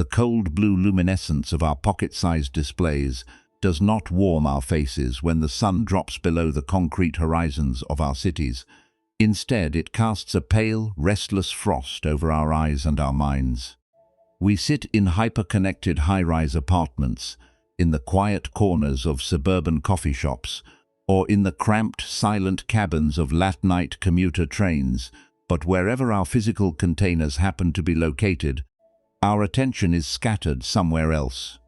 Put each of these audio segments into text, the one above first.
The cold blue luminescence of our pocket-sized displays does not warm our faces when the sun drops below the concrete horizons of our cities. Instead, it casts a pale, restless frost over our eyes and our minds. We sit in hyper-connected high-rise apartments, in the quiet corners of suburban coffee shops, or in the cramped, silent cabins of late-night commuter trains, but wherever our physical containers happen to be located, our attention is scattered somewhere else.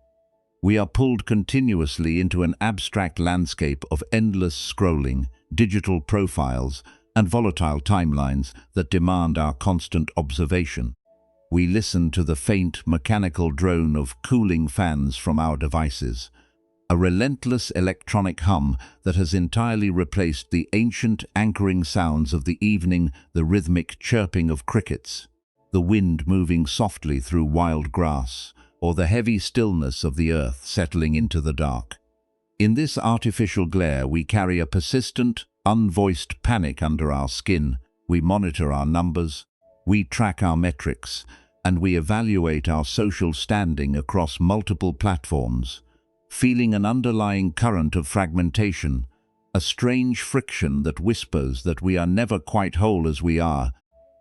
We are pulled continuously into an abstract landscape of endless scrolling, digital profiles, and volatile timelines that demand our constant observation. We listen to the faint, mechanical drone of cooling fans from our devices, a relentless electronic hum that has entirely replaced the ancient anchoring sounds of the evening, the rhythmic chirping of crickets, the wind moving softly through wild grass, or the heavy stillness of the earth settling into the dark. In this artificial glare, we carry a persistent, unvoiced panic under our skin. We monitor our numbers, we track our metrics, and we evaluate our social standing across multiple platforms, feeling an underlying current of fragmentation, a strange friction that whispers that we are never quite whole as we are,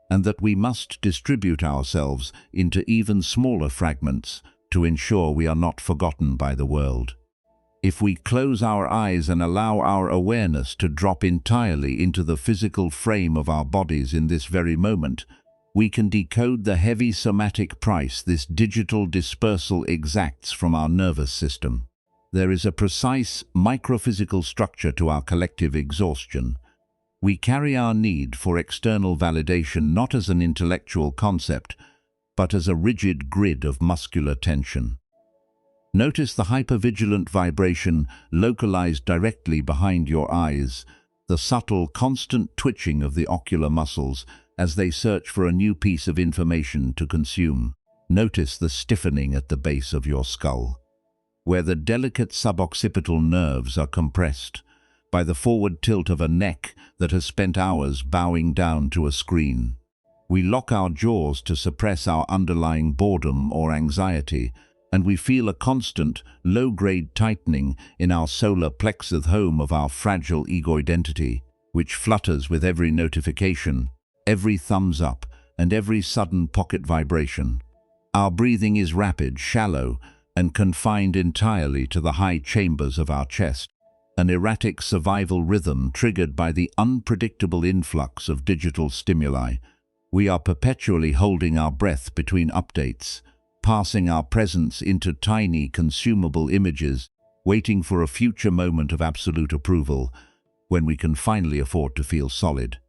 and that we must distribute ourselves into even smaller fragments to ensure we are not forgotten by the world. If we close our eyes and allow our awareness to drop entirely into the physical frame of our bodies in this very moment, we can decode the heavy somatic price this digital dispersal exacts from our nervous system. There is a precise microphysical structure to our collective exhaustion. We carry our need for external validation not as an intellectual concept, but as a rigid grid of muscular tension. Notice the hypervigilant vibration localized directly behind your eyes, the subtle, constant twitching of the ocular muscles as they search for a new piece of information to consume. Notice the stiffening at the base of your skull, where the delicate suboccipital nerves are compressed by the forward tilt of a neck that has spent hours bowing down to a screen. We lock our jaws to suppress our underlying boredom or anxiety, and we feel a constant, low-grade tightening in our solar plexus, home of our fragile ego identity, which flutters with every notification, every thumbs up, and every sudden pocket vibration. Our breathing is rapid, shallow, and confined entirely to the high chambers of our chest, an erratic survival rhythm triggered by the unpredictable influx of digital stimuli. We are perpetually holding our breath between updates, passing our presence into tiny, consumable images, waiting for a future moment of absolute approval, when we can finally afford to feel solid.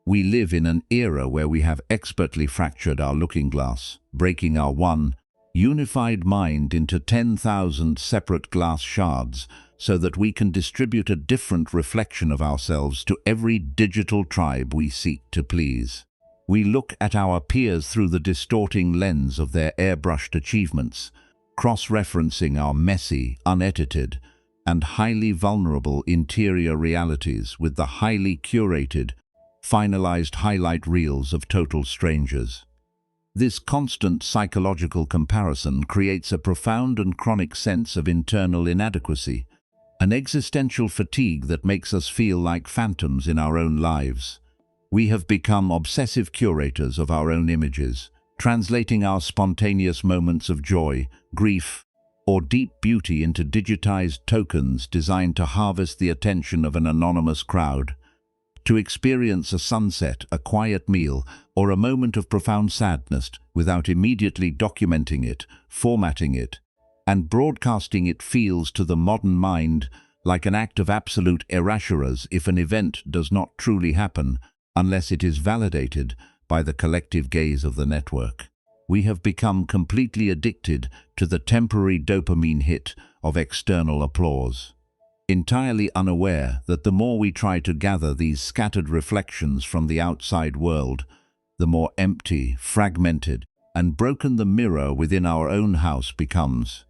We live in an era where we have expertly fractured our looking glass, breaking our one, unified mind into 10,000 separate glass shards so that we can distribute a different reflection of ourselves to every digital tribe we seek to please. We look at our peers through the distorting lens of their airbrushed achievements, cross-referencing our messy, unedited, and highly vulnerable interior realities with the highly curated, finalized highlight reels of total strangers. This constant psychological comparison creates a profound and chronic sense of internal inadequacy, an existential fatigue that makes us feel like phantoms in our own lives. We have become obsessive curators of our own images, translating our spontaneous moments of joy, grief, or deep beauty into digitized tokens designed to harvest the attention of an anonymous crowd. To experience a sunset, a quiet meal, or a moment of profound sadness without immediately documenting it, formatting it, and broadcasting it feels to the modern mind like an act of absolute erasures if an event does not truly happen, unless it is validated by the collective gaze of the network. We have become completely addicted to the temporary dopamine hit of external applause, entirely unaware that the more we try to gather these scattered reflections from the outside world, the more empty, fragmented, and broken the mirror within our own house becomes.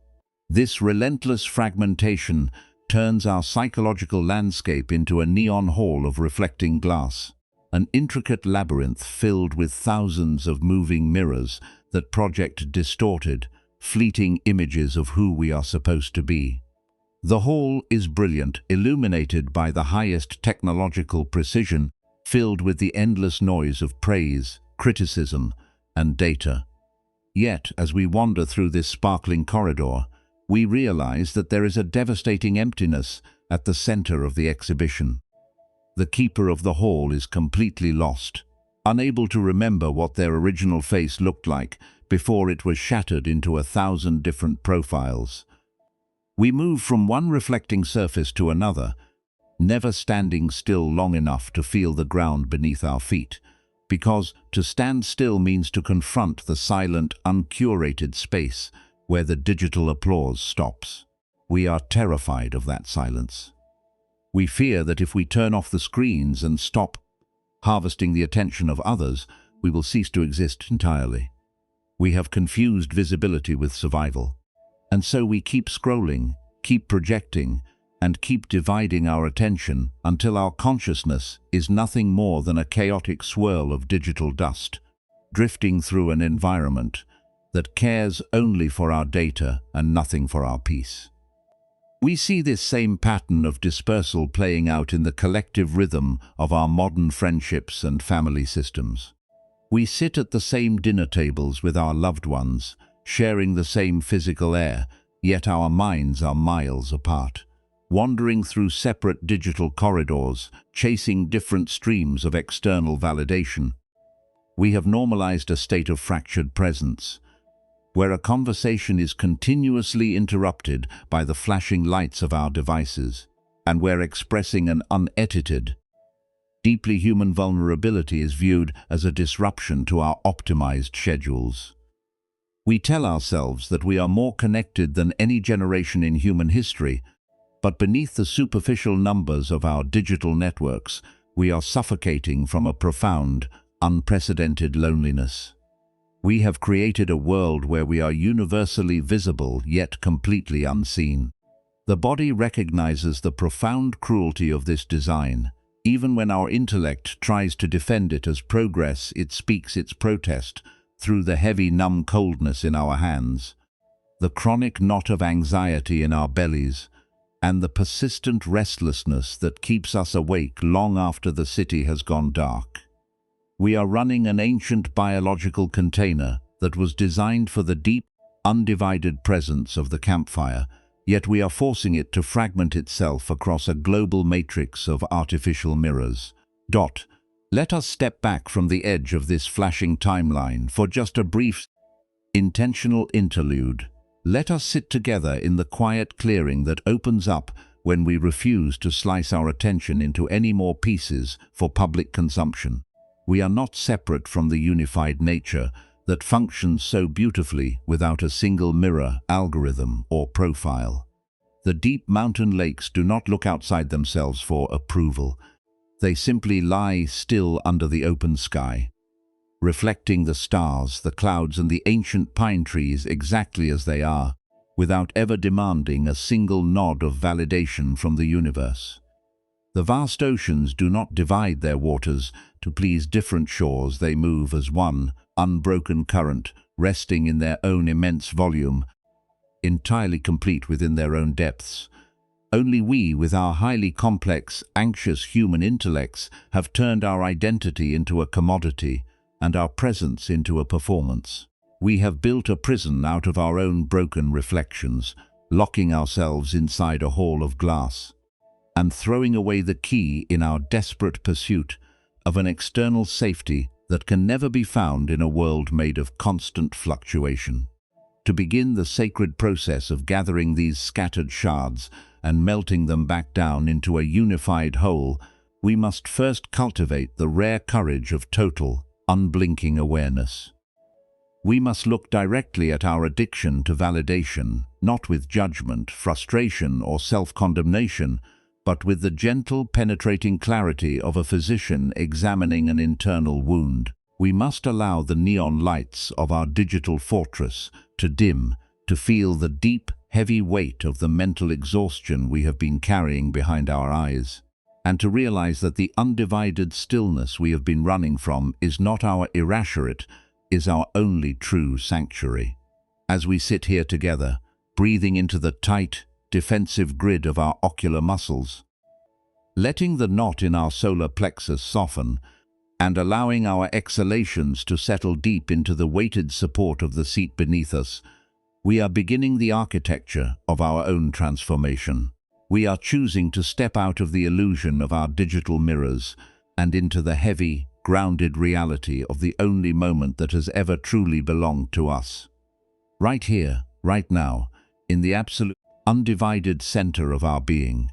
This relentless fragmentation turns our psychological landscape into a neon hall of reflecting glass, an intricate labyrinth filled with thousands of moving mirrors that project distorted, fleeting images of who we are supposed to be. The hall is brilliant, illuminated by the highest technological precision, filled with the endless noise of praise, criticism, and data. Yet, as we wander through this sparkling corridor, we realize that there is a devastating emptiness at the center of the exhibition. The keeper of the hall is completely lost, unable to remember what their original face looked like before it was shattered into 1,000 different profiles. We move from one reflecting surface to another, never standing still long enough to feel the ground beneath our feet, because to stand still means to confront the silent, uncurated space where the digital applause stops. We are terrified of that silence. We fear that if we turn off the screens and stop harvesting the attention of others, we will cease to exist entirely. We have confused visibility with survival. And so we keep scrolling, keep projecting, and keep dividing our attention until our consciousness is nothing more than a chaotic swirl of digital dust, drifting through an environment that cares only for our data and nothing for our peace. We see this same pattern of dispersal playing out in the collective rhythm of our modern friendships and family systems. We sit at the same dinner tables with our loved ones, sharing the same physical air, yet our minds are miles apart, wandering through separate digital corridors, chasing different streams of external validation. We have normalized a state of fractured presence, where a conversation is continuously interrupted by the flashing lights of our devices, and where expressing an unedited, deeply human vulnerability is viewed as a disruption to our optimized schedules. We tell ourselves that we are more connected than any generation in human history, but beneath the superficial numbers of our digital networks, we are suffocating from a profound, unprecedented loneliness. We have created a world where we are universally visible yet completely unseen. The body recognizes the profound cruelty of this design. Even when our intellect tries to defend it as progress, it speaks its protest through the heavy, numb coldness in our hands, the chronic knot of anxiety in our bellies, and the persistent restlessness that keeps us awake long after the city has gone dark. We are running an ancient biological container that was designed for the deep, undivided presence of the campfire, yet we are forcing it to fragment itself across a global matrix of artificial mirrors. Let us step back from the edge of this flashing timeline for just a brief, intentional interlude. Let us sit together in the quiet clearing that opens up when we refuse to slice our attention into any more pieces for public consumption. We are not separate from the unified nature that functions so beautifully without a single mirror, algorithm, or profile. The deep mountain lakes do not look outside themselves for approval. They simply lie still under the open sky, reflecting the stars, the clouds, and the ancient pine trees exactly as they are, without ever demanding a single nod of validation from the universe. The vast oceans do not divide their waters to please different shores. They move as one unbroken current, resting in their own immense volume, entirely complete within their own depths. Only we, with our highly complex, anxious human intellects, have turned our identity into a commodity and our presence into a performance. We have built a prison out of our own broken reflections, locking ourselves inside a hall of glass, and throwing away the key in our desperate pursuit of an external safety that can never be found in a world made of constant fluctuation. To begin the sacred process of gathering these scattered shards and melting them back down into a unified whole, we must first cultivate the rare courage of total, unblinking awareness. We must look directly at our addiction to validation, not with judgment, frustration, or self-condemnation, but with the gentle, penetrating clarity of a physician examining an internal wound. We must allow the neon lights of our digital fortress to dim, to feel the deep, heavy weight of the mental exhaustion we have been carrying behind our eyes, and to realize that the undivided stillness we have been running from is not our irrationate, is our only true sanctuary. As we sit here together, breathing into the tight, defensive grid of our ocular muscles, letting the knot in our solar plexus soften, and allowing our exhalations to settle deep into the weighted support of the seat beneath us, we are beginning the architecture of our own transformation. We are choosing to step out of the illusion of our digital mirrors and into the heavy, grounded reality of the only moment that has ever truly belonged to us. Right here, right now, in the absolute, undivided center of our being.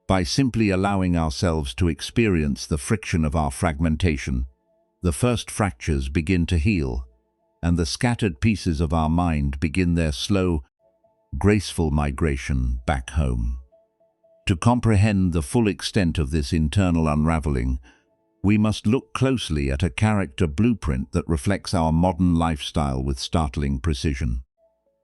By simply allowing ourselves to experience the friction of our fragmentation, the first fractures begin to heal, and the scattered pieces of our mind begin their slow, graceful migration back home. To comprehend the full extent of this internal unraveling, we must look closely at a character blueprint that reflects our modern lifestyle with startling precision.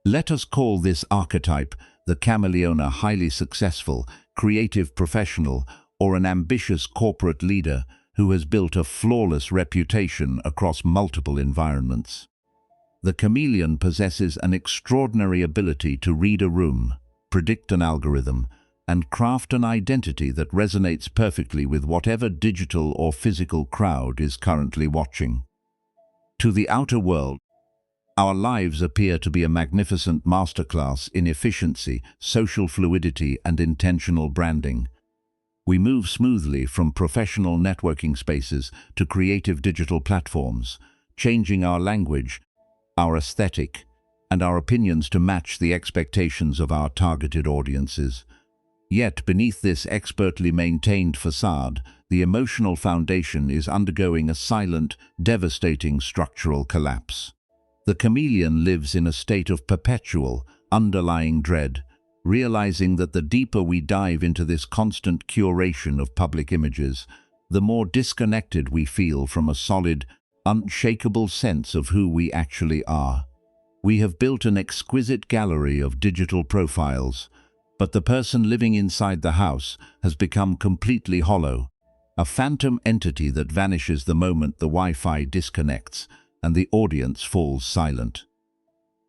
Let us call this archetype the chameleon, a highly successful, creative professional, or an ambitious corporate leader who has built a flawless reputation across multiple environments. The chameleon possesses an extraordinary ability to read a room, predict an algorithm, and craft an identity that resonates perfectly with whatever digital or physical crowd is currently watching. To the outer world, our lives appear to be a magnificent masterclass in efficiency, social fluidity, and intentional branding. We move smoothly from professional networking spaces to creative digital platforms, changing our language, our aesthetic, and our opinions to match the expectations of our targeted audiences. Yet, beneath this expertly maintained facade, the emotional foundation is undergoing a silent, devastating structural collapse. The chameleon lives in a state of perpetual, underlying dread, realizing that the deeper we dive into this constant curation of public images, the more disconnected we feel from a solid, unshakable sense of who we actually are. We have built an exquisite gallery of digital profiles, but the person living inside the house has become completely hollow, a phantom entity that vanishes the moment the Wi-Fi disconnects and the audience falls silent.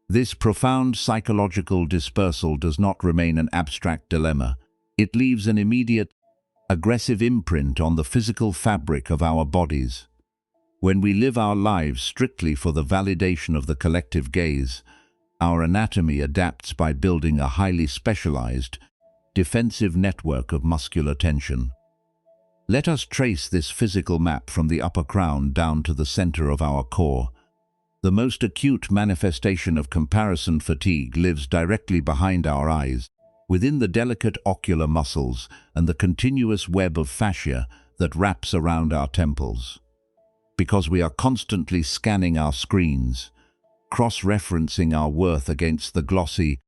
This profound psychological dispersal does not remain an abstract dilemma. It leaves an immediate, aggressive imprint on the physical fabric of our bodies. When we live our lives strictly for the validation of the collective gaze, our anatomy adapts by building a highly specialized, defensive network of muscular tension. Let us trace this physical map from the upper crown down to the center of our core. The most acute manifestation of comparison fatigue lives directly behind our eyes, within the delicate ocular muscles and the continuous web of fascia that wraps around our temples. Because we are constantly scanning our screens, cross-referencing our worth against the glossy,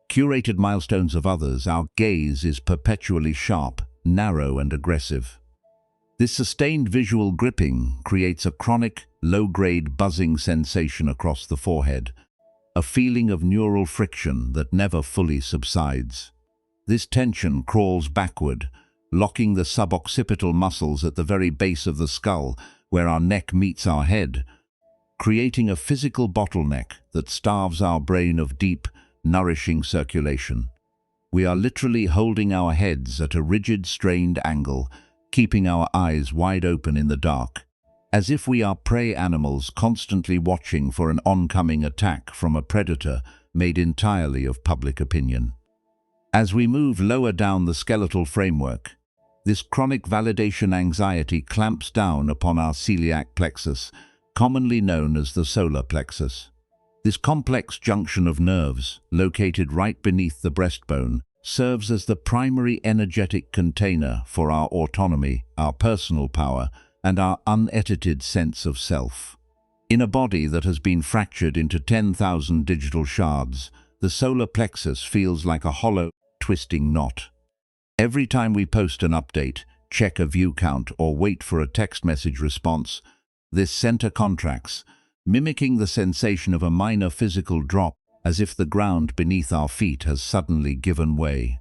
curated milestones of others, our gaze is perpetually sharp, narrow, and aggressive. This sustained visual gripping creates a chronic, low-grade buzzing sensation across the forehead, a feeling of neural friction that never fully subsides. This tension crawls backward, locking the suboccipital muscles at the very base of the skull, where our neck meets our head, creating a physical bottleneck that starves our brain of deep, nourishing circulation. We are literally holding our heads at a rigid, strained angle, keeping our eyes wide open in the dark, as if we are prey animals constantly watching for an oncoming attack from a predator made entirely of public opinion. As we move lower down the skeletal framework, this chronic validation anxiety clamps down upon our celiac plexus, commonly known as the solar plexus. This complex junction of nerves, located right beneath the breastbone, serves as the primary energetic container for our autonomy, our personal power, and our unedited sense of self. In a body that has been fractured into 10,000 digital shards, the solar plexus feels like a hollow, twisting knot. Every time we post an update, check a view count, or wait for a text message response, this center contracts, mimicking the sensation of a minor physical drop, as if the ground beneath our feet has suddenly given way.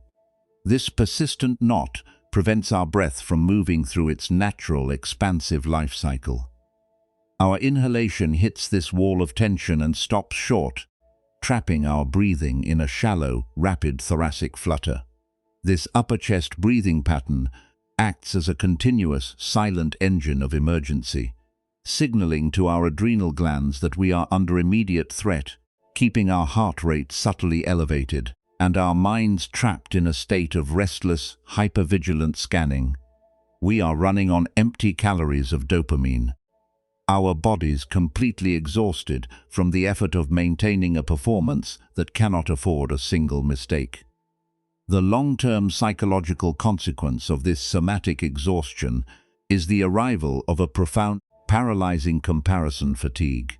This persistent knot prevents our breath from moving through its natural, expansive life cycle. Our inhalation hits this wall of tension and stops short, trapping our breathing in a shallow, rapid thoracic flutter. This upper chest breathing pattern acts as a continuous, silent engine of emergency, signaling to our adrenal glands that we are under immediate threat, keeping our heart rate subtly elevated and our minds trapped in a state of restless, hypervigilant scanning. We are running on empty calories of dopamine, our bodies completely exhausted from the effort of maintaining a performance that cannot afford a single mistake. The long-term psychological consequence of this somatic exhaustion is the arrival of a profound, paralyzing comparison fatigue.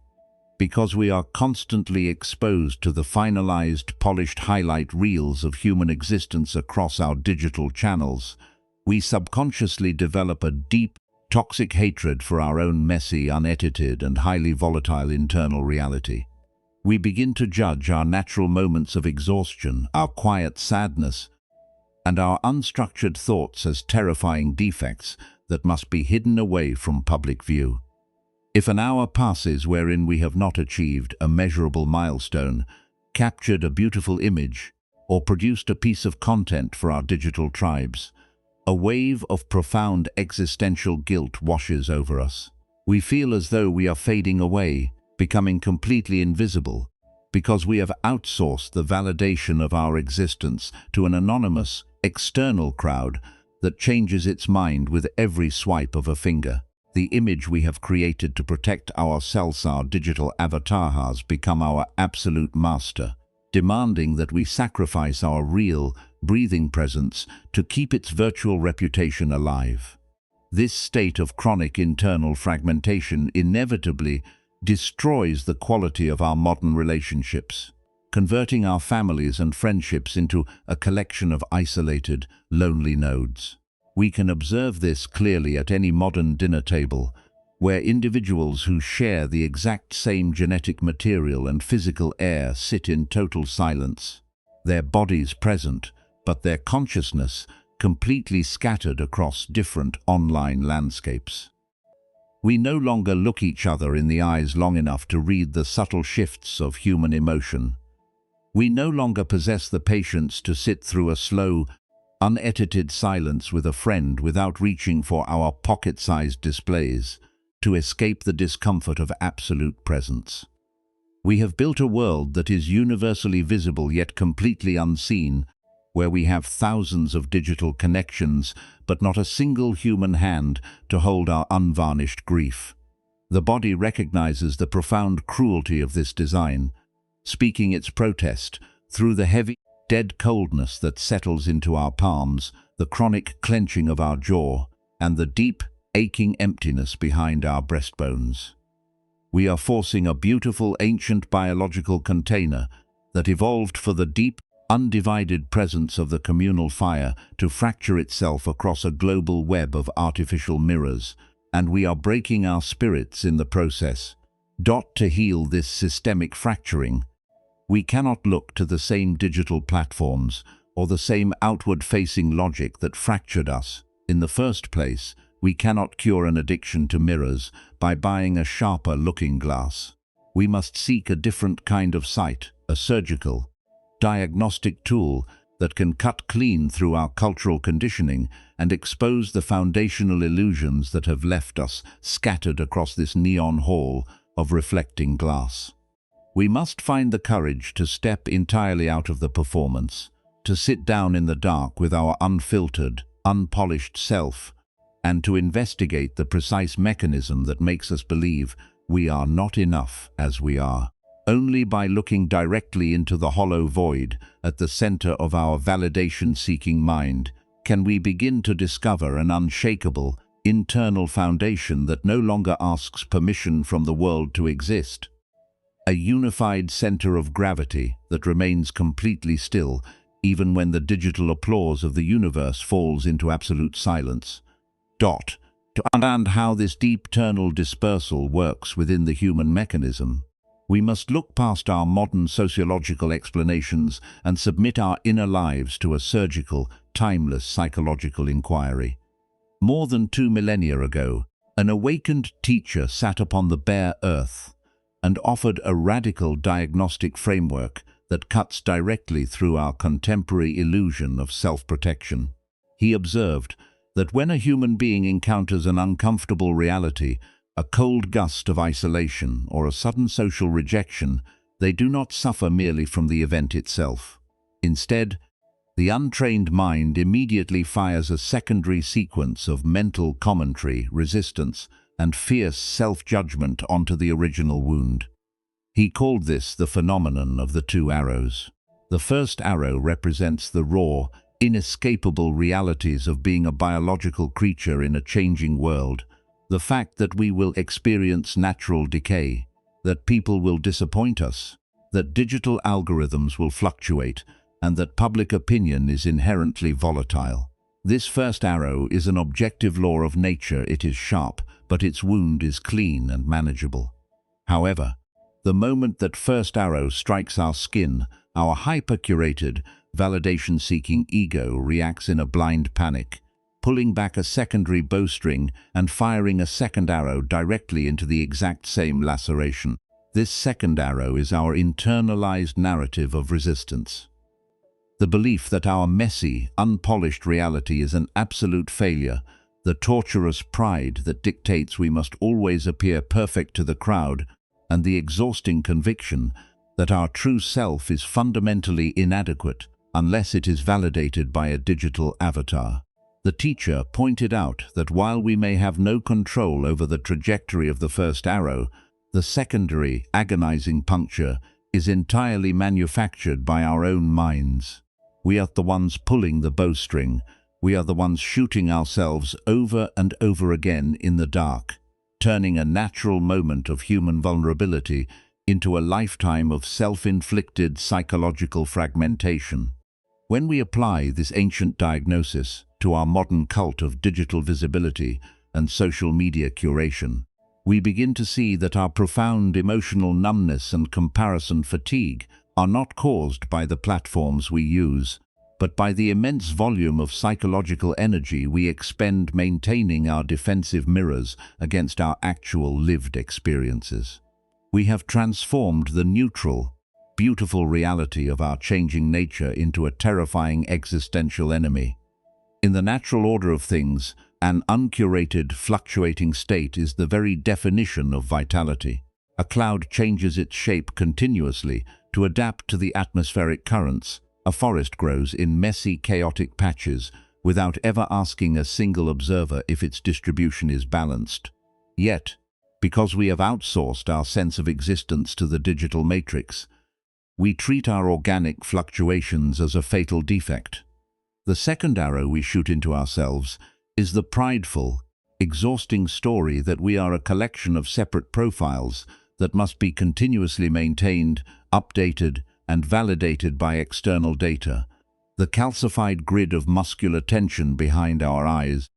Because we are constantly exposed to the finalized, polished highlight reels of human existence across our digital channels, we subconsciously develop a deep, toxic hatred for our own messy, unedited, and highly volatile internal reality. We begin to judge our natural moments of exhaustion, our quiet sadness, and our unstructured thoughts as terrifying defects that must be hidden away from public view. If an hour passes wherein we have not achieved a measurable milestone, captured a beautiful image, or produced a piece of content for our digital tribes, a wave of profound existential guilt washes over us. We feel as though we are fading away, becoming completely invisible, because we have outsourced the validation of our existence to an anonymous, external crowd that changes its mind with every swipe of a finger. The image we have created to protect ourselves, our digital avatar, has become our absolute master, demanding that we sacrifice our real, breathing presence to keep its virtual reputation alive. This state of chronic internal fragmentation inevitably destroys the quality of our modern relationships, converting our families and friendships into a collection of isolated, lonely nodes. We can observe this clearly at any modern dinner table, where individuals who share the exact same genetic material and physical air sit in total silence, their bodies present, but their consciousness completely scattered across different online landscapes. We no longer look each other in the eyes long enough to read the subtle shifts of human emotion. We no longer possess the patience to sit through a slow, unedited silence with a friend without reaching for our pocket-sized displays to escape the discomfort of absolute presence. We have built a world that is universally visible yet completely unseen, where we have thousands of digital connections but not a single human hand to hold our unvarnished grief. The body recognizes the profound cruelty of this design, speaking its protest through the heavy, dead coldness that settles into our palms, the chronic clenching of our jaw, and the deep, aching emptiness behind our breastbones. We are forcing a beautiful, ancient biological container that evolved for the deep, undivided presence of the communal fire to fracture itself across a global web of artificial mirrors, and we are breaking our spirits in the process. To heal this systemic fracturing, we cannot look to the same digital platforms or the same outward-facing logic that fractured us. In the first place, we cannot cure an addiction to mirrors by buying a sharper looking glass. We must seek a different kind of sight, a surgical, diagnostic tool that can cut clean through our cultural conditioning and expose the foundational illusions that have left us scattered across this neon hall of reflecting glass. We must find the courage to step entirely out of the performance, to sit down in the dark with our unfiltered, unpolished self, and to investigate the precise mechanism that makes us believe we are not enough as we are. Only by looking directly into the hollow void at the center of our validation-seeking mind can we begin to discover an unshakable, internal foundation that no longer asks permission from the world to exist. A unified center of gravity that remains completely still even when the digital applause of the universe falls into absolute silence. To understand how this deep internal dispersal works within the human mechanism, we must look past our modern sociological explanations and submit our inner lives to a surgical, timeless psychological inquiry. More than 2 millennia ago, An awakened teacher sat upon the bare earth and offered a radical diagnostic framework that cuts directly through our contemporary illusion of self-protection. He observed that when a human being encounters an uncomfortable reality, a cold gust of isolation or a sudden social rejection, they do not suffer merely from the event itself. Instead, the untrained mind immediately fires a secondary sequence of mental commentary, resistance, and fierce self-judgment onto the original wound. He called this the phenomenon of the two arrows. The first arrow represents the raw, inescapable realities of being a biological creature in a changing world. The fact that we will experience natural decay, that people will disappoint us, that digital algorithms will fluctuate, and that public opinion is inherently volatile. This first arrow is an objective law of nature. It is sharp, but its wound is clean and manageable. However, the moment that first arrow strikes our skin, our hyper-curated, validation-seeking ego reacts in a blind panic, pulling back a secondary bowstring and firing a second arrow directly into the exact same laceration. This second arrow is our internalized narrative of resistance. The belief that our messy, unpolished reality is an absolute failure, the torturous pride that dictates we must always appear perfect to the crowd, and the exhausting conviction that our true self is fundamentally inadequate unless it is validated by a digital avatar. The teacher pointed out that while we may have no control over the trajectory of the first arrow, the secondary, agonizing puncture is entirely manufactured by our own minds. We are the ones pulling the bowstring. We are the ones shooting ourselves over and over again in the dark, turning a natural moment of human vulnerability into a lifetime of self-inflicted psychological fragmentation. When we apply this ancient diagnosis to our modern cult of digital visibility and social media curation, we begin to see that our profound emotional numbness and comparison fatigue are not caused by the platforms we use, but by the immense volume of psychological energy we expend maintaining our defensive mirrors against our actual lived experiences. We have transformed the neutral, beautiful reality of our changing nature into a terrifying existential enemy. In the natural order of things, an uncurated, fluctuating state is the very definition of vitality. A cloud changes its shape continuously to adapt to the atmospheric currents. A forest grows in messy, chaotic patches without ever asking a single observer if its distribution is balanced. Yet, because we have outsourced our sense of existence to the digital matrix, we treat our organic fluctuations as a fatal defect. The second arrow we shoot into ourselves is the prideful, exhausting story that we are a collection of separate profiles that must be continuously maintained, updated, and validated by external data. The calcified grid of muscular tension behind our eyes,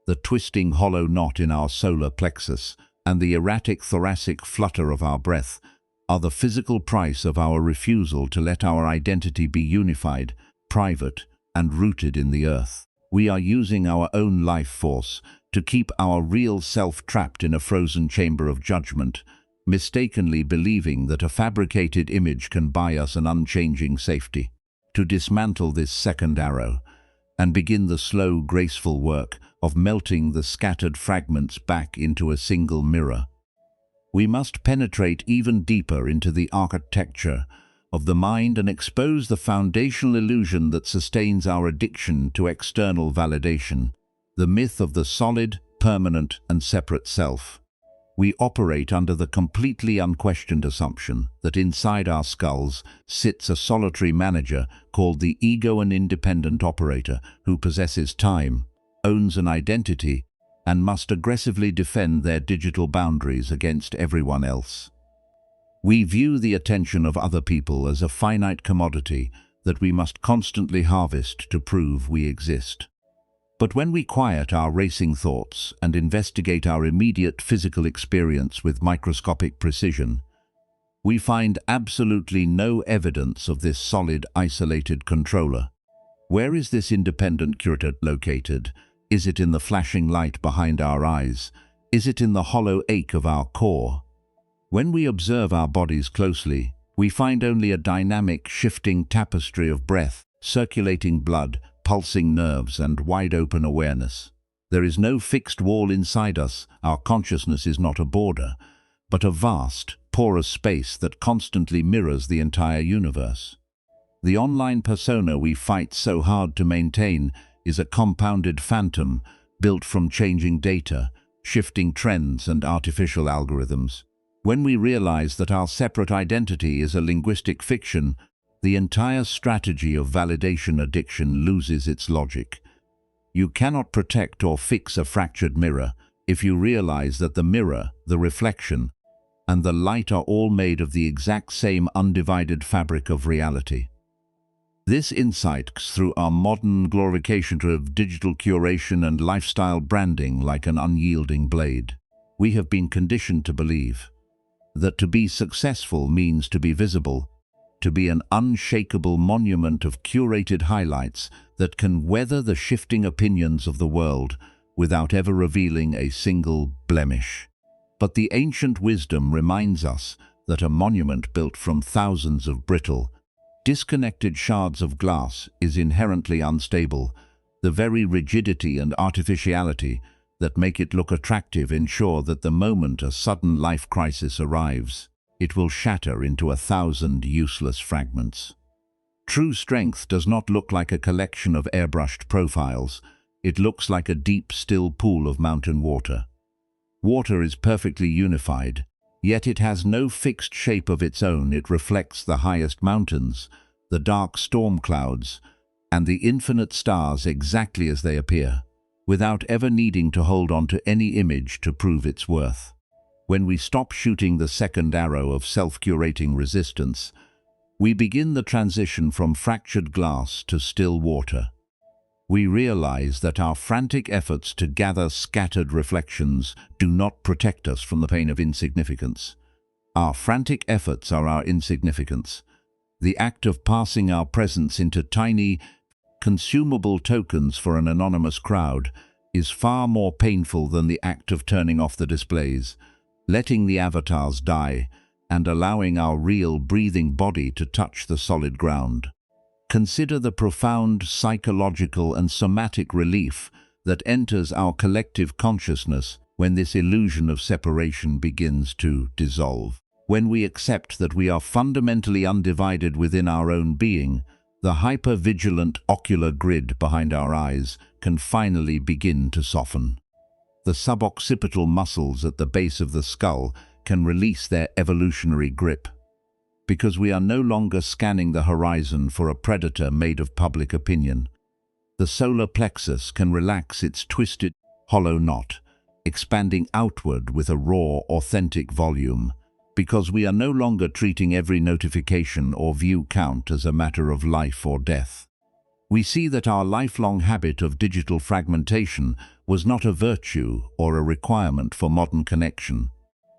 the twisting hollow knot in our solar plexus, and the erratic thoracic flutter of our breath are the physical price of our refusal to let our identity be unified, private, and rooted in the earth. We are using our own life force to keep our real self trapped in a frozen chamber of judgment, mistakenly believing that a fabricated image can buy us an unchanging safety. To dismantle this second arrow and begin the slow, graceful work of melting the scattered fragments back into a single mirror, we must penetrate even deeper into the architecture of the mind and expose the foundational illusion that sustains our addiction to external validation, the myth of the solid, permanent, and separate self. We operate under the completely unquestioned assumption that inside our skulls sits a solitary manager called the ego, an independent operator who possesses time, owns an identity, and must aggressively defend their digital boundaries against everyone else. We view the attention of other people as a finite commodity that we must constantly harvest to prove we exist. But when we quiet our racing thoughts and investigate our immediate physical experience with microscopic precision, we find absolutely no evidence of this solid, isolated controller. Where is this independent curator located? Is it in the flashing light behind our eyes? Is it in the hollow ache of our core? When we observe our bodies closely, we find only a dynamic, shifting tapestry of breath, circulating blood, pulsing nerves, and wide-open awareness. There is no fixed wall inside us. Our consciousness is not a border, but a vast, porous space that constantly mirrors the entire universe. The online persona we fight so hard to maintain is a compounded phantom built from changing data, shifting trends, and artificial algorithms. When we realize that our separate identity is a linguistic fiction, the entire strategy of validation addiction loses its logic. You cannot protect or fix a fractured mirror if you realize that the mirror, the reflection, and the light are all made of the exact same undivided fabric of reality. This insight through our modern glorification of digital curation and lifestyle branding like an unyielding blade. We have been conditioned to believe that to be successful means to be visible, to be an unshakable monument of curated highlights that can weather the shifting opinions of the world without ever revealing a single blemish. But the ancient wisdom reminds us that a monument built from thousands of brittle, disconnected shards of glass is inherently unstable. The very rigidity and artificiality that make it look attractive ensure that the moment a sudden life crisis arrives, it will shatter into 1,000 useless fragments. True strength does not look like a collection of airbrushed profiles. It looks like a deep, still pool of mountain water. Water is perfectly unified, yet it has no fixed shape of its own. It reflects the highest mountains, the dark storm clouds, and the infinite stars exactly as they appear, without ever needing to hold on to any image to prove its worth. When we stop shooting the second arrow of self-curating resistance, we begin the transition from fractured glass to still water. We realize that our frantic efforts to gather scattered reflections do not protect us from the pain of insignificance. Our frantic efforts are our insignificance. The act of passing our presence into tiny, consumable tokens for an anonymous crowd is far more painful than the act of turning off the displays, letting the avatars die, and allowing our real, breathing body to touch the solid ground. Consider the profound psychological and somatic relief that enters our collective consciousness when this illusion of separation begins to dissolve. When we accept that we are fundamentally undivided within our own being, the hyper-vigilant ocular grid behind our eyes can finally begin to soften. The suboccipital muscles at the base of the skull can release their evolutionary grip, because we are no longer scanning the horizon for a predator made of public opinion. The solar plexus can relax its twisted, hollow knot, expanding outward with a raw, authentic volume, because we are no longer treating every notification or view count as a matter of life or death. We see that our lifelong habit of digital fragmentation was not a virtue or a requirement for modern connection,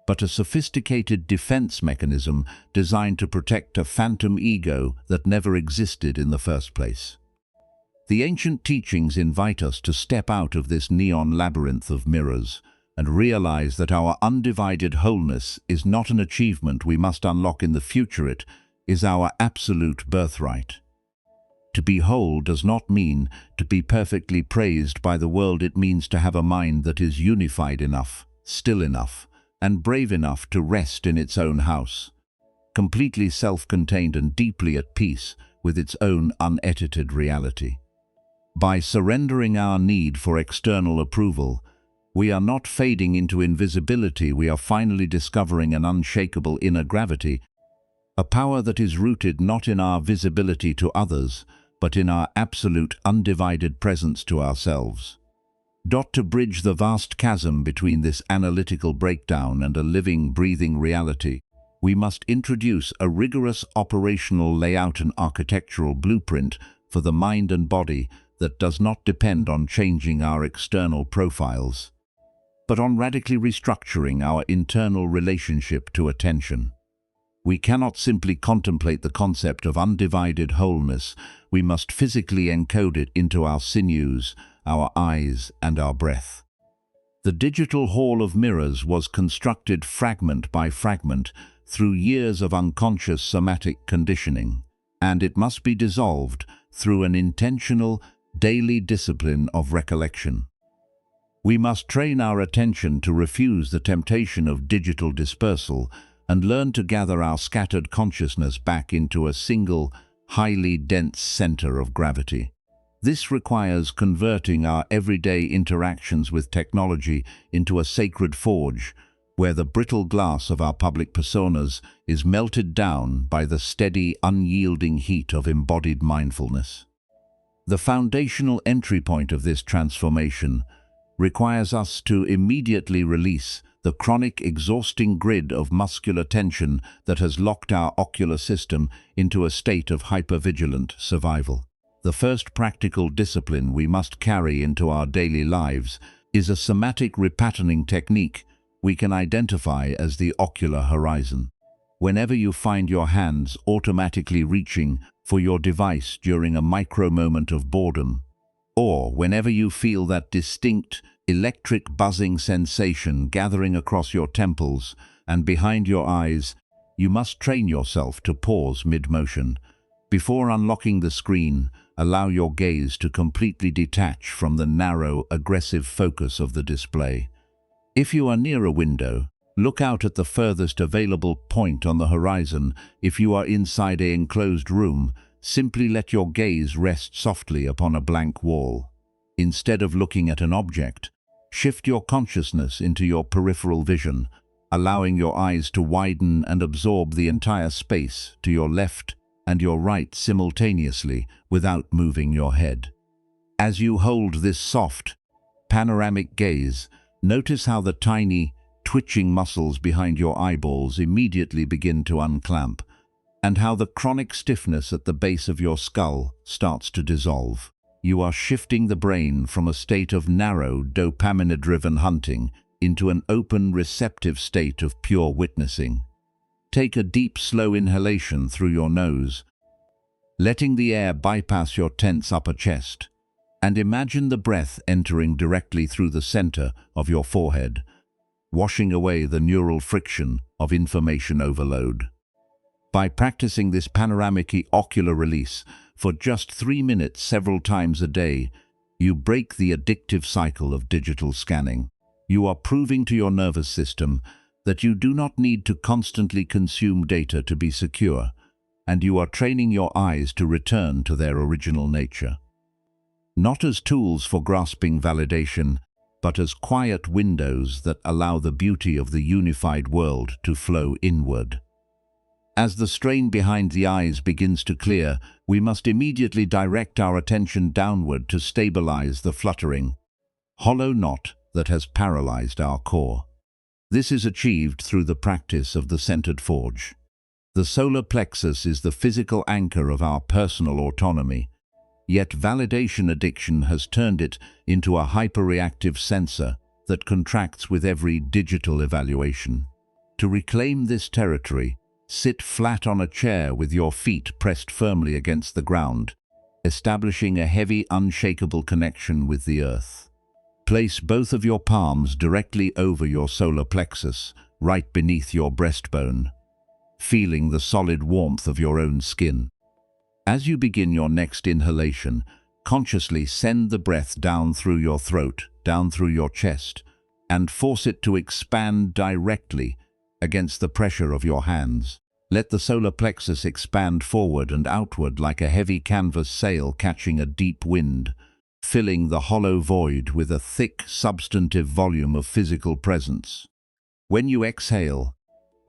but a sophisticated defense mechanism designed to protect a phantom ego that never existed in the first place. The ancient teachings invite us to step out of this neon labyrinth of mirrors and realize that our undivided wholeness is not an achievement we must unlock in the future. It is our absolute birthright. To be whole does not mean to be perfectly praised by the world. It means to have a mind that is unified enough, still enough, and brave enough to rest in its own house, completely self-contained and deeply at peace with its own unedited reality. By surrendering our need for external approval, we are not fading into invisibility. We are finally discovering an unshakable inner gravity, a power that is rooted not in our visibility to others, but in our absolute, undivided presence to ourselves. To bridge the vast chasm between this analytical breakdown and a living, breathing reality, we must introduce a rigorous operational layout and architectural blueprint for the mind and body that does not depend on changing our external profiles, but on radically restructuring our internal relationship to attention. We cannot simply contemplate the concept of undivided wholeness. We must physically encode it into our sinews, our eyes, and our breath. The digital hall of mirrors was constructed fragment by fragment through years of unconscious somatic conditioning, and it must be dissolved through an intentional, daily discipline of recollection. We must train our attention to refuse the temptation of digital dispersal and learn to gather our scattered consciousness back into a single, highly dense center of gravity. This requires converting our everyday interactions with technology into a sacred forge, where the brittle glass of our public personas is melted down by the steady, unyielding heat of embodied mindfulness. The foundational entry point of this transformation requires us to immediately release the chronic, exhausting grid of muscular tension that has locked our ocular system into a state of hypervigilant survival. The first practical discipline we must carry into our daily lives is a somatic repatterning technique we can identify as the ocular horizon. Whenever you find your hands automatically reaching for your device during a micro moment of boredom, or whenever you feel that distinct electric buzzing sensation gathering across your temples and behind your eyes, you must train yourself to pause mid-motion. Before unlocking the screen, allow your gaze to completely detach from the narrow, aggressive focus of the display. If you are near a window, look out at the furthest available point on the horizon. If you are inside an enclosed room, simply let your gaze rest softly upon a blank wall. Instead of looking at an object, shift your consciousness into your peripheral vision, allowing your eyes to widen and absorb the entire space to your left and your right simultaneously without moving your head. As you hold this soft, panoramic gaze, notice how the tiny, twitching muscles behind your eyeballs immediately begin to unclamp, and how the chronic stiffness at the base of your skull starts to dissolve. You are shifting the brain from a state of narrow, dopamine-driven hunting into an open, receptive state of pure witnessing. Take a deep, slow inhalation through your nose, letting the air bypass your tense upper chest, and imagine the breath entering directly through the center of your forehead, washing away the neural friction of information overload. By practicing this panoramic ocular release for just 3 minutes several times a day, you break the addictive cycle of digital scanning. You are proving to your nervous system that you do not need to constantly consume data to be secure, and you are training your eyes to return to their original nature. Not as tools for grasping validation, but as quiet windows that allow the beauty of the unified world to flow inward. As the strain behind the eyes begins to clear, we must immediately direct our attention downward to stabilize the fluttering, hollow knot that has paralyzed our core. This is achieved through the practice of the centered forge. The solar plexus is the physical anchor of our personal autonomy, yet validation addiction has turned it into a hyperreactive sensor that contracts with every digital evaluation. To reclaim this territory, sit flat on a chair with your feet pressed firmly against the ground, establishing a heavy, unshakable connection with the earth. Place both of your palms directly over your solar plexus, right beneath your breastbone, feeling the solid warmth of your own skin. As you begin your next inhalation, consciously send the breath down through your throat, down through your chest, and force it to expand directly against the pressure of your hands. Let the solar plexus expand forward and outward like a heavy canvas sail catching a deep wind, filling the hollow void with a thick, substantive volume of physical presence. When you exhale,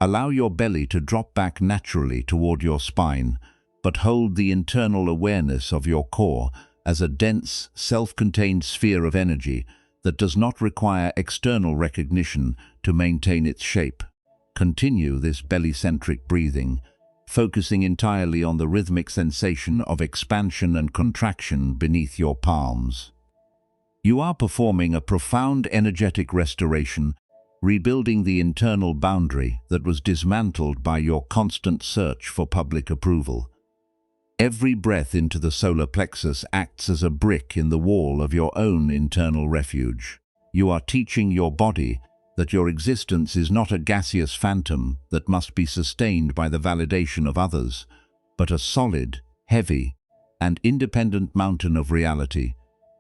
allow your belly to drop back naturally toward your spine, but hold the internal awareness of your core as a dense, self-contained sphere of energy that does not require external recognition to maintain its shape. Continue this belly-centric breathing, focusing entirely on the rhythmic sensation of expansion and contraction beneath your palms. You are performing a profound energetic restoration, rebuilding the internal boundary that was dismantled by your constant search for public approval. Every breath into the solar plexus acts as a brick in the wall of your own internal refuge. You are teaching your body that your existence is not a gaseous phantom that must be sustained by the validation of others, but a solid, heavy, and independent mountain of reality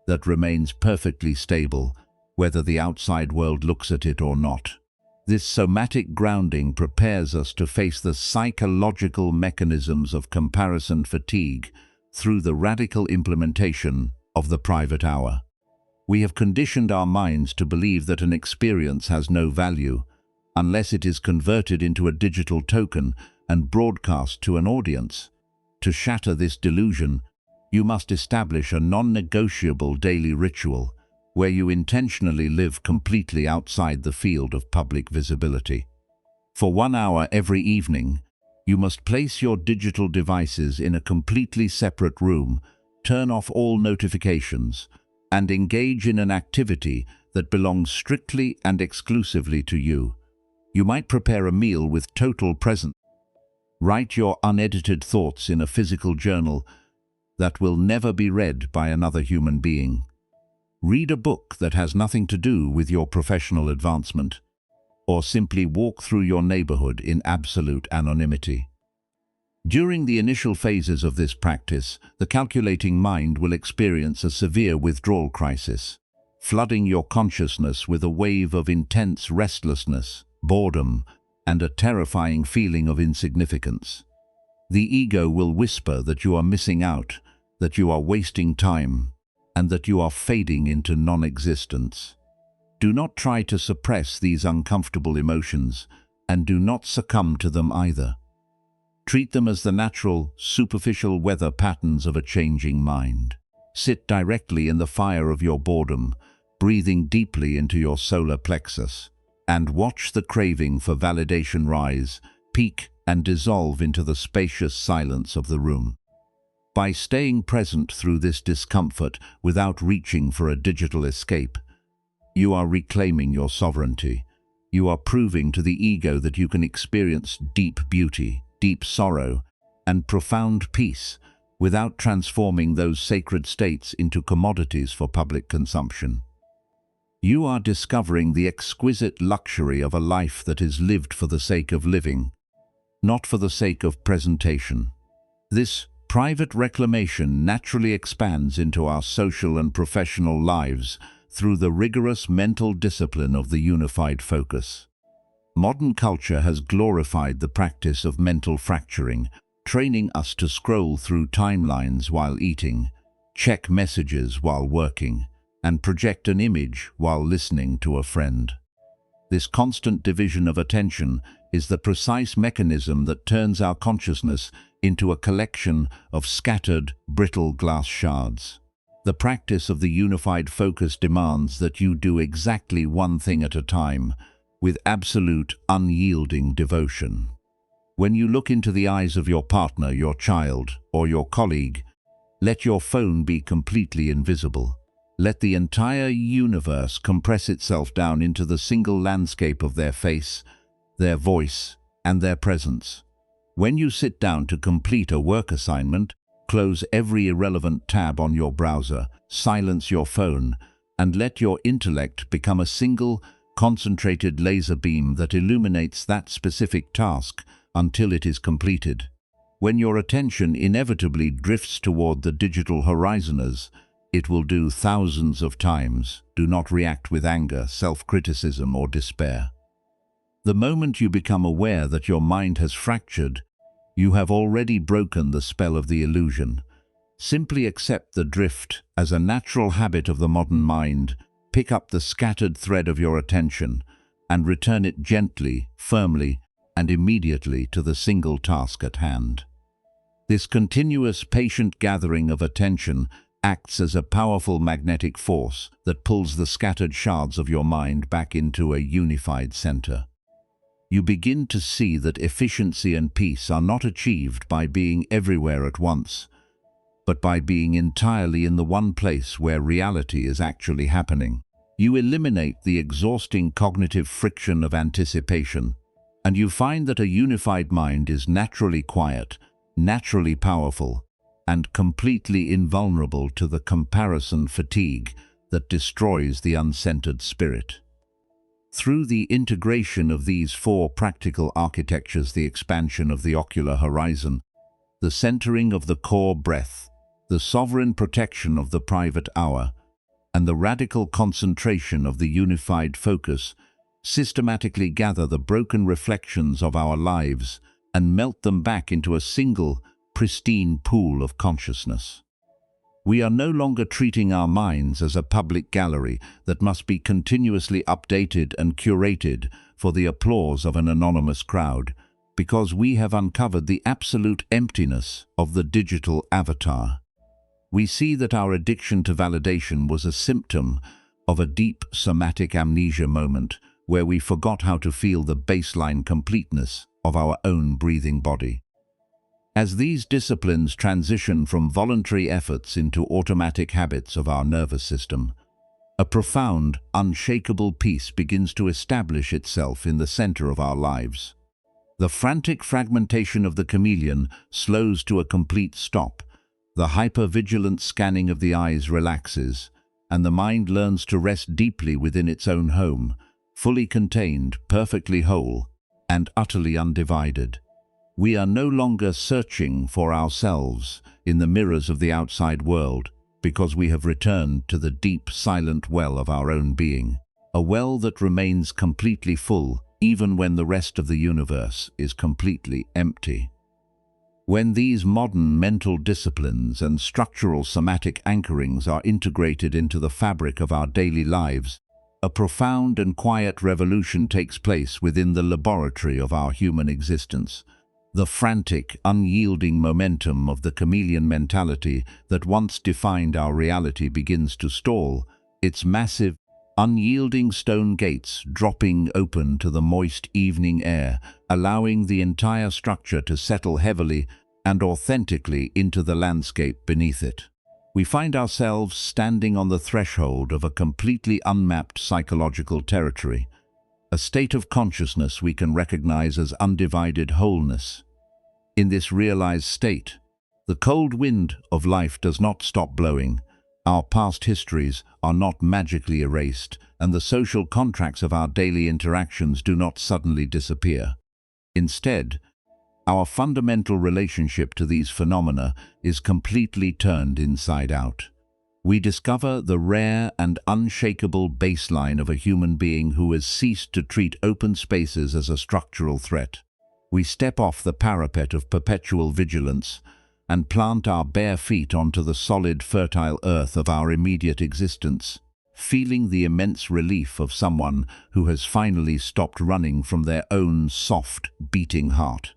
that remains perfectly stable, whether the outside world looks at it or not. This somatic grounding prepares us to face the psychological mechanisms of comparison fatigue through the radical implementation of the private hour. We have conditioned our minds to believe that an experience has no value unless it is converted into a digital token and broadcast to an audience. To shatter this delusion, you must establish a non-negotiable daily ritual where you intentionally live completely outside the field of public visibility. For 1 hour every evening, you must place your digital devices in a completely separate room, turn off all notifications, and engage in an activity that belongs strictly and exclusively to you. You might prepare a meal with total presence. Write your unedited thoughts in a physical journal that will never be read by another human being. Read a book that has nothing to do with your professional advancement, or simply walk through your neighborhood in absolute anonymity. During the initial phases of this practice, the calculating mind will experience a severe withdrawal crisis, flooding your consciousness with a wave of intense restlessness, boredom, and a terrifying feeling of insignificance. The ego will whisper that you are missing out, that you are wasting time, and that you are fading into non-existence. Do not try to suppress these uncomfortable emotions, and do not succumb to them either. Treat them as the natural, superficial weather patterns of a changing mind. Sit directly in the fire of your boredom, breathing deeply into your solar plexus, and watch the craving for validation rise, peak, and dissolve into the spacious silence of the room. By staying present through this discomfort without reaching for a digital escape, you are reclaiming your sovereignty. You are proving to the ego that you can experience deep beauty, deep sorrow, and profound peace without transforming those sacred states into commodities for public consumption. You are discovering the exquisite luxury of a life that is lived for the sake of living, not for the sake of presentation. This private reclamation naturally expands into our social and professional lives through the rigorous mental discipline of the unified focus. Modern culture has glorified the practice of mental fracturing, training us to scroll through timelines while eating, check messages while working, and project an image while listening to a friend. This constant division of attention is the precise mechanism that turns our consciousness into a collection of scattered, brittle glass shards. The practice of the unified focus demands that you do exactly one thing at a time, with absolute, unyielding devotion. When you look into the eyes of your partner, your child, or your colleague, let your phone be completely invisible. Let the entire universe compress itself down into the single landscape of their face, their voice, and their presence. When you sit down to complete a work assignment, close every irrelevant tab on your browser, silence your phone, and let your intellect become a single, concentrated laser beam that illuminates that specific task until it is completed. When your attention inevitably drifts toward the digital horizon, as it will do thousands of times, do not react with anger, self-criticism, or despair. The moment you become aware that your mind has fractured, you have already broken the spell of the illusion. Simply accept the drift as a natural habit of the modern mind, pick up the scattered thread of your attention, and return it gently, firmly, and immediately to the single task at hand. This continuous, patient gathering of attention acts as a powerful magnetic force that pulls the scattered shards of your mind back into a unified center. You begin to see that efficiency and peace are not achieved by being everywhere at once, but by being entirely in the one place where reality is actually happening. You eliminate the exhausting cognitive friction of anticipation, and you find that a unified mind is naturally quiet, naturally powerful, and completely invulnerable to the comparison fatigue that destroys the uncentered spirit. Through the integration of these four practical architectures, the expansion of the ocular horizon, the centering of the core breath, the sovereign protection of the private hour, and the radical concentration of the unified focus, systematically gather the broken reflections of our lives and melt them back into a single, pristine pool of consciousness. We are no longer treating our minds as a public gallery that must be continuously updated and curated for the applause of an anonymous crowd, because we have uncovered the absolute emptiness of the digital avatar. We see that our addiction to validation was a symptom of a deep somatic amnesia moment where we forgot how to feel the baseline completeness of our own breathing body. As these disciplines transition from voluntary efforts into automatic habits of our nervous system, a profound, unshakable peace begins to establish itself in the center of our lives. The frantic fragmentation of the chameleon slows to a complete stop, the hyper-vigilant scanning of the eyes relaxes, and the mind learns to rest deeply within its own home, fully contained, perfectly whole, and utterly undivided. We are no longer searching for ourselves in the mirrors of the outside world, because we have returned to the deep, silent well of our own being, a well that remains completely full even when the rest of the universe is completely empty. When these modern mental disciplines and structural somatic anchorings are integrated into the fabric of our daily lives, a profound and quiet revolution takes place within the laboratory of our human existence. The frantic, unyielding momentum of the chameleon mentality that once defined our reality begins to stall, its massive, unyielding stone gates dropping open to the moist evening air, allowing the entire structure to settle heavily and authentically into the landscape beneath it. We find ourselves standing on the threshold of a completely unmapped psychological territory, a state of consciousness we can recognize as undivided wholeness. In this realized state, the cold wind of life does not stop blowing, our past histories are not magically erased, and the social contracts of our daily interactions do not suddenly disappear. Instead, our fundamental relationship to these phenomena is completely turned inside out. We discover the rare and unshakable baseline of a human being who has ceased to treat open spaces as a structural threat. We step off the parapet of perpetual vigilance and plant our bare feet onto the solid, fertile earth of our immediate existence, feeling the immense relief of someone who has finally stopped running from their own soft, beating heart.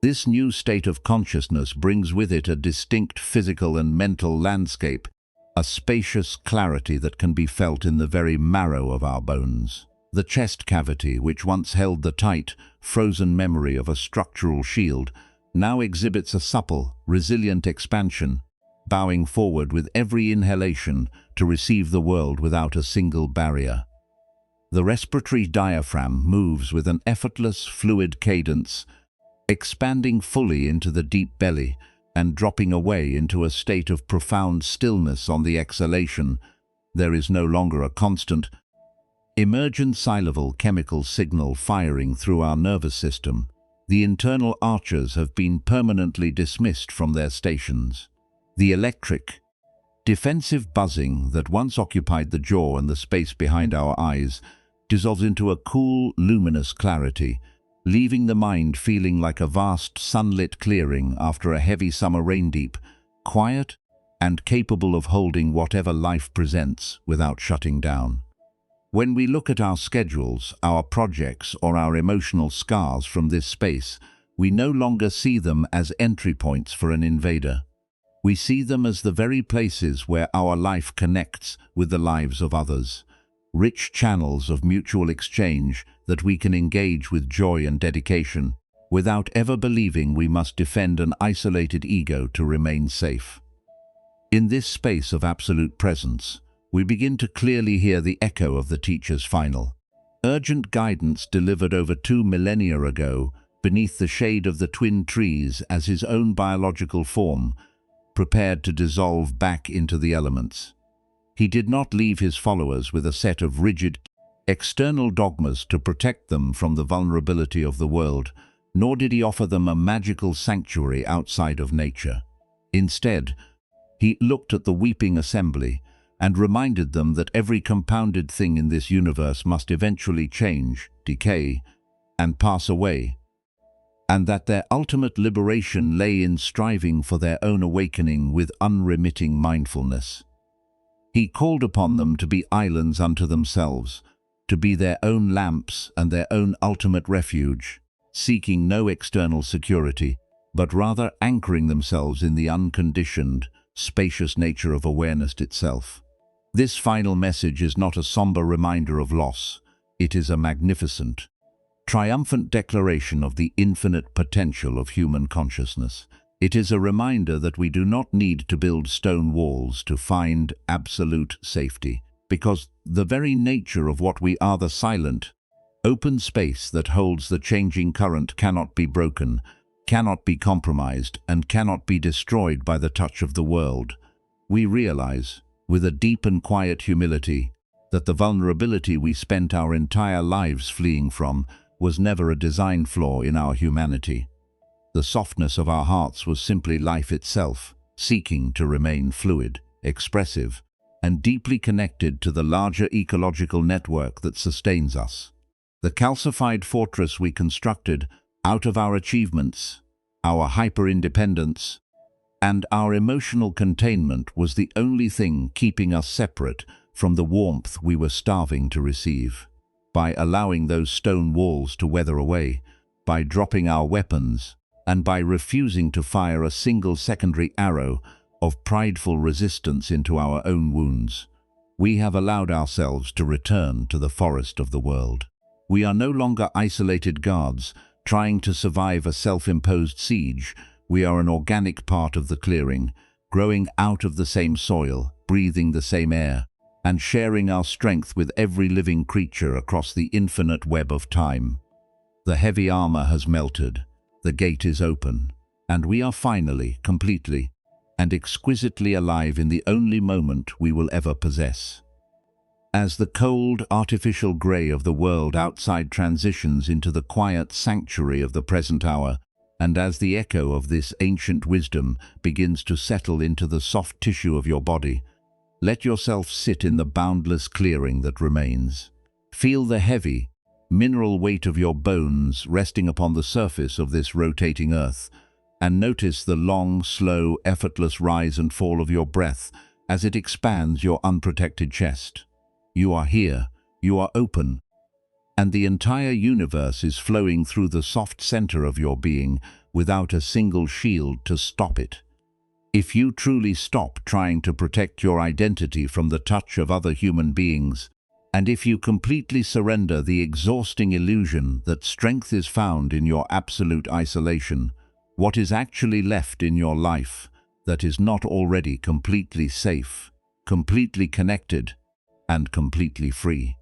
This new state of consciousness brings with it a distinct physical and mental landscape, a spacious clarity that can be felt in the very marrow of our bones. The chest cavity, which once held the tight, frozen memory of a structural shield, now exhibits a supple, resilient expansion, bowing forward with every inhalation to receive the world without a single barrier. The respiratory diaphragm moves with an effortless, fluid cadence, expanding fully into the deep belly and dropping away into a state of profound stillness on the exhalation. There is no longer a constant, emergent syllable chemical signal firing through our nervous system. The internal arches have been permanently dismissed from their stations. The electric, defensive buzzing that once occupied the jaw and the space behind our eyes dissolves into a cool, luminous clarity, leaving the mind feeling like a vast sunlit clearing after a heavy summer rain, deep, quiet, and capable of holding whatever life presents without shutting down. When we look at our schedules, our projects, or our emotional scars from this space, we no longer see them as entry points for an invader. We see them as the very places where our life connects with the lives of others, rich channels of mutual exchange that we can engage with joy and dedication, without ever believing we must defend an isolated ego to remain safe. In this space of absolute presence, we begin to clearly hear the echo of the teacher's final, urgent guidance delivered over 2 millennia ago beneath the shade of the twin trees as his own biological form prepared to dissolve back into the elements. He did not leave his followers with a set of rigid, external dogmas to protect them from the vulnerability of the world, nor did he offer them a magical sanctuary outside of nature. Instead, he looked at the weeping assembly and reminded them that every compounded thing in this universe must eventually change, decay, and pass away, and that their ultimate liberation lay in striving for their own awakening with unremitting mindfulness. He called upon them to be islands unto themselves, to be their own lamps and their own ultimate refuge, seeking no external security, but rather anchoring themselves in the unconditioned, spacious nature of awareness itself. This final message is not a somber reminder of loss. It is a magnificent, triumphant declaration of the infinite potential of human consciousness. It is a reminder that we do not need to build stone walls to find absolute safety, because the very nature of what we are, the silent, open space that holds the changing current, cannot be broken, cannot be compromised, and cannot be destroyed by the touch of the world. We realize, with a deep and quiet humility, that the vulnerability we spent our entire lives fleeing from was never a design flaw in our humanity. The softness of our hearts was simply life itself, seeking to remain fluid, expressive, and deeply connected to the larger ecological network that sustains us. The calcified fortress we constructed out of our achievements, our hyper-independence, and our emotional containment was the only thing keeping us separate from the warmth we were starving to receive. By allowing those stone walls to weather away, by dropping our weapons, and by refusing to fire a single secondary arrow of prideful resistance into our own wounds, we have allowed ourselves to return to the forest of the world. We are no longer isolated guards trying to survive a self-imposed siege. We are an organic part of the clearing, growing out of the same soil, breathing the same air, and sharing our strength with every living creature across the infinite web of time. The heavy armor has melted, the gate is open, and we are finally, completely, and exquisitely alive in the only moment we will ever possess. As the cold, artificial grey of the world outside transitions into the quiet sanctuary of the present hour, and as the echo of this ancient wisdom begins to settle into the soft tissue of your body, let yourself sit in the boundless clearing that remains. Feel the heavy, mineral weight of your bones resting upon the surface of this rotating earth, and notice the long, slow, effortless rise and fall of your breath as it expands your unprotected chest. You are here, you are open, and the entire universe is flowing through the soft center of your being without a single shield to stop it. If you truly stop trying to protect your identity from the touch of other human beings, and if you completely surrender the exhausting illusion that strength is found in your absolute isolation, what is actually left in your life that is not already completely safe, completely connected, and completely free?